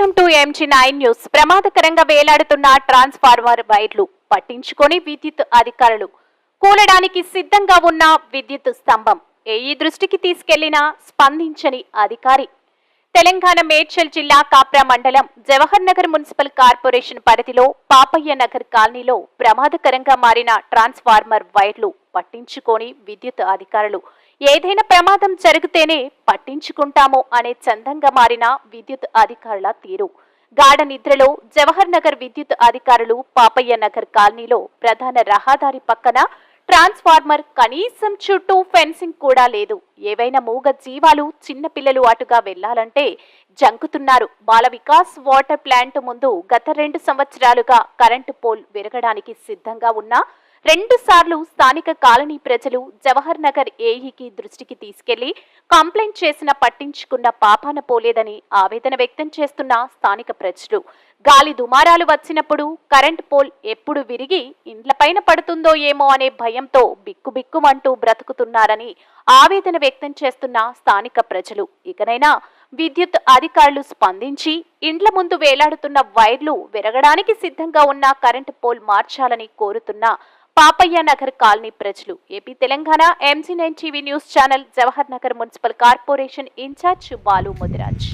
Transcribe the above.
Welcome to MG9 news. ప్రమాదకరంగా వేలాడుతున్న transformer వైర్లు పట్టించుకొని విద్యుత్ అధికారులు కూలడానికి సిద్ధంగా ఉన్న విద్యుత్ స్తంభం ఏఈ దృష్టికి తీసుకెళ్లినా స్పందించని అధికారి. తెలంగాణ మేడ్చల్ జిల్లా కాప్రా మండలం జవహర్ నగర్ మున్సిపల్ కార్పొరేషన్ పరిధిలో పాపయ్య నగర్ కాలనీలో ప్రమాదకరంగా మారిన ట్రాన్స్ఫార్మర్ వైర్లు పట్టించుకొని విద్యుత్ అధికారులు ఏదైనా ప్రమాదం జరిగితేనే పట్టించుకుంటామో అనే చందంగా మారిన విద్యుత్ అధికారుల తీరు. గాఢ నిద్రలో జవహర్ నగర్ విద్యుత్ అధికారులు పాపయ్య నగర్ కాలనీలో ప్రధాన రహదారి పక్కన ట్రాన్స్ఫార్మర్ కనీసం చుట్టూ ఫెన్సింగ్ కూడా లేదు. ఏవైనా మూగ జీవాలు చిన్నపిల్లలు అటుగా వెళ్లాలంటే జంకుతున్నారు. బాల వికాస్ వాటర్ ప్లాంట్ ముందు గత 2 సంవత్సరాలుగా కరెంటు పోల్ విరగడానికి సిద్ధంగా ఉన్న 2 సార్లు స్థానిక కాలనీ ప్రజలు జవహర్ నగర్ ఏఈకి దృష్టికి తీసుకెళ్లి కంప్లైంట్ చేసిన పట్టించుకున్న పాపాన పోలేదని ఆవేదన వ్యక్తం చేస్తున్న స్థానిక ప్రజలు. గాలి దుమారాలు వచ్చినప్పుడు కరెంట్ పోల్ ఎప్పుడు విరిగి ఇండ్లపైన పడుతుందో ఏమో అనే భయంతో బిక్కుబిక్కుమంటూ బ్రతుకుతున్నారని ఆవేదన వ్యక్తం చేస్తున్న స్థానిక ప్రజలు. ఇకనైనా విద్యుత్ అధికారులు స్పందించి ఇండ్ల ముందు వేలాడుతున్న వైర్లు విరగడానికి సిద్ధంగా ఉన్న కరెంటు పోల్ మార్చాలని కోరుతున్న పాపయ్య నగర్ కాలనీ ప్రజలు. AP Telangana MG9 TV news channel Jawahar Nagar municipal corporation incharge Balu Mudiraj.